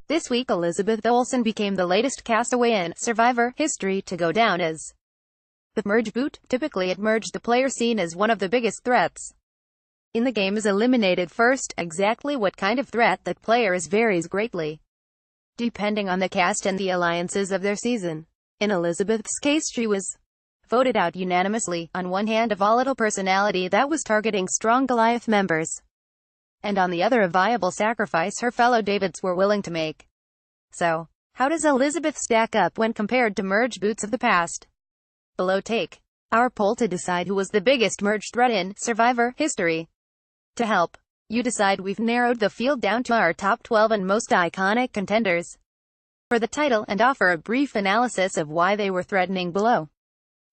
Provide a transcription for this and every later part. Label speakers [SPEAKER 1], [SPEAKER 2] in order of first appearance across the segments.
[SPEAKER 1] This week Elizabeth Olson became the latest castaway in Survivor history to go down as the merge boot. Typically at merge, the player seen as one of the biggest threats in the game is eliminated first. Exactly what kind of threat that player is varies greatly, depending on the cast and the alliances of their season. In Elizabeth's case, she was voted out unanimously. On one hand, a volatile personality that was targeting strong Goliath members, and on the other, a viable sacrifice her fellow Davids were willing to make. So, how does Elizabeth stack up when compared to merge boots of the past? Below, take our poll to decide who was the biggest merge threat in Survivor history. To help you decide, we've narrowed the field down to our top 12 and most iconic contenders for the title, and offer a brief analysis of why they were threatening below.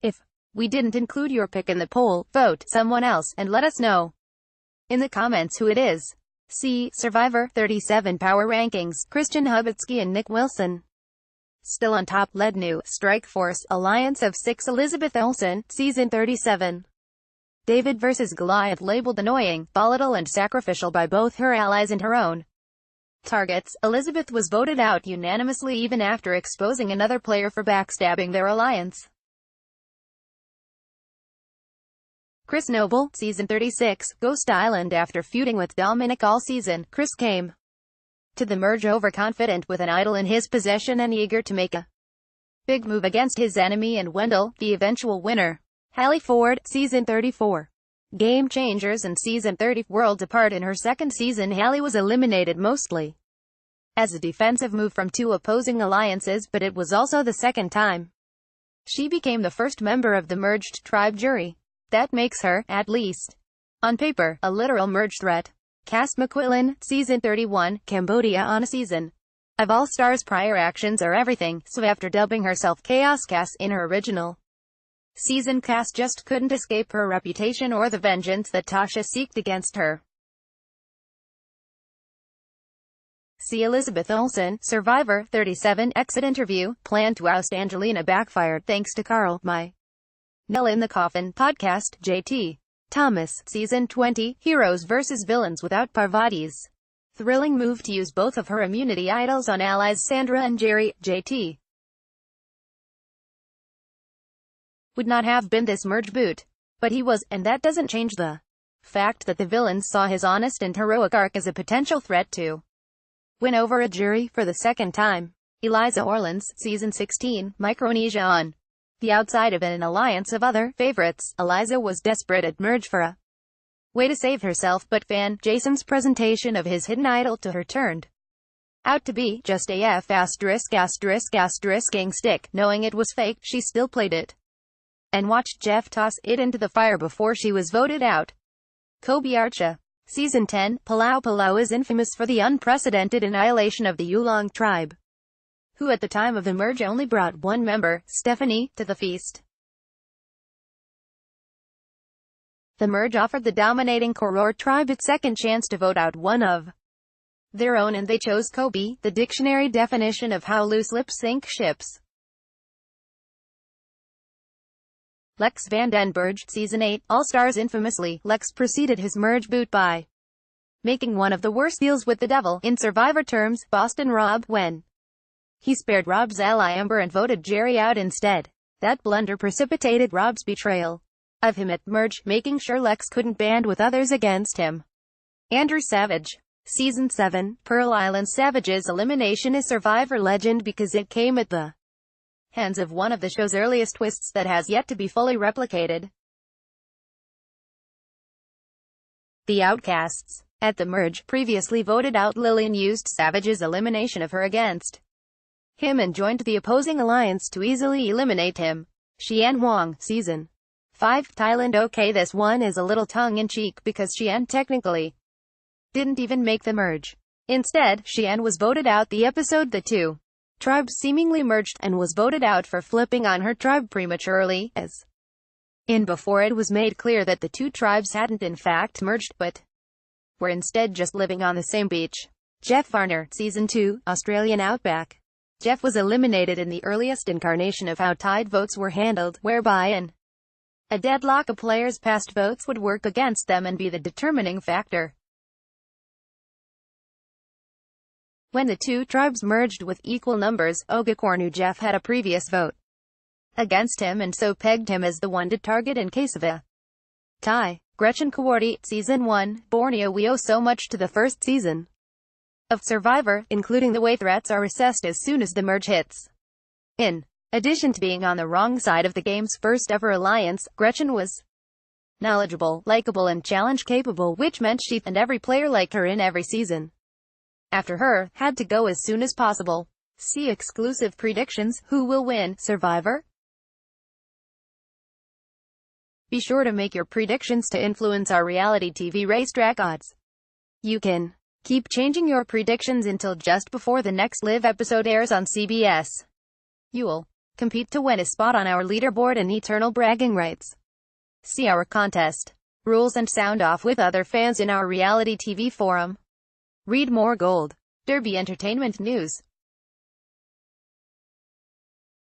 [SPEAKER 1] If we didn't include your pick in the poll, vote someone else, and let us know in the comments who it is. See Survivor 37 Power Rankings. Christian Hubitsky and Nick Wilson still on top, led new Strike Force Alliance of 6. Elizabeth Olson, Season 37. David vs. Goliath, labeled annoying, volatile and sacrificial by both her allies and her own targets. Elizabeth was voted out unanimously even after exposing another player for backstabbing their alliance. Chris Noble, Season 36, Ghost Island. After feuding with Dominic all season, Chris came to the merge overconfident with an idol in his possession and eager to make a big move against his enemy and Wendell, the eventual winner. Hallie Ford, Season 34. Game Changers and Season 30. Worlds apart. In her second season, Hallie was eliminated mostly as a defensive move from two opposing alliances, but it was also the second time she became the first member of the merged tribe jury. That makes her, at least on paper, a literal merge threat. Cass McQuillan, Season 31, Cambodia. On a season of All-Stars, prior actions are everything, so after dubbing herself Chaos Cass in her original season, Cass just couldn't escape her reputation or the vengeance that Tasha seeked against her. See Elizabeth Olson, Survivor 37, exit interview. Plan to oust Angelina backfired thanks to Carl, my nail in the coffin podcast. JT Thomas, Season 20, Heroes vs. Villains without Parvati's thrilling move to use both of her immunity idols on allies Sandra and Jerry. JT would not have been this merge boot, but he was, and that doesn't change the fact that the villains saw his honest and heroic arc as a potential threat to win over a jury for the second time. Eliza Orleans, Season 16, Micronesia. On the outside of an alliance of other favorites, Eliza was desperate at merge for a way to save herself, but fan Jason's presentation of his hidden idol to her turned out to be just a *******ing stick. Knowing it was fake, she still played it and watched Jeff toss it into the fire before she was voted out. Kobe Archa, Season 10, Palau. Palau is infamous for the unprecedented annihilation of the Yulong tribe, who at the time of the merge only brought one member, Stephanie, to the feast. The merge offered the dominating Koror tribe its second chance to vote out one of their own, and they chose Kobe, the dictionary definition of how loose lips sink ships. Lex Van Den Berg, Season 8, All-Stars. Infamously, Lex preceded his merge boot by making one of the worst deals with the devil, in Survivor terms, Boston Rob, when he spared Rob's ally Amber and voted Jerry out instead. That blunder precipitated Rob's betrayal of him at merge, making sure Lex couldn't band with others against him. Andrew Savage, Season 7, Pearl Island. Savage's elimination is Survivor legend because it came at the hands of one of the show's earliest twists that has yet to be fully replicated. The Outcasts. At the merge, previously voted out Lillian used Savage's elimination of her against him and joined the opposing alliance to easily eliminate him. Xian Huang, Season 5, Thailand. Okay, this one is a little tongue-in-cheek because Xian technically didn't even make the merge. Instead, Xian was voted out the episode the two tribes seemingly merged, and was voted out for flipping on her tribe prematurely, as in before it was made clear that the two tribes hadn't in fact merged, but were instead just living on the same beach. Jeff Varner, Season 2, Australian Outback. Jeff was eliminated in the earliest incarnation of how tied votes were handled, whereby in a deadlock a player's past votes would work against them and be the determining factor. When the two tribes merged with equal numbers, Ogakor knew Jeff had a previous vote against him and so pegged him as the one to target in case of a tie. Gretchen Kawardi, Season 1, Borneo. We owe so much to the first season of Survivor, including the way threats are assessed as soon as the merge hits. In addition to being on the wrong side of the game's first ever alliance, Gretchen was knowledgeable, likable and challenge-capable, which meant she and every player liked her in every season. After her, had to go as soon as possible. See exclusive predictions. Who will win Survivor? Be sure to make your predictions to influence our reality TV racetrack odds. You can keep changing your predictions until just before the next live episode airs on CBS. You'll compete to win a spot on our leaderboard and eternal bragging rights. See our contest rules and sound off with other fans in our reality TV forum. Read more Gold Derby Entertainment news.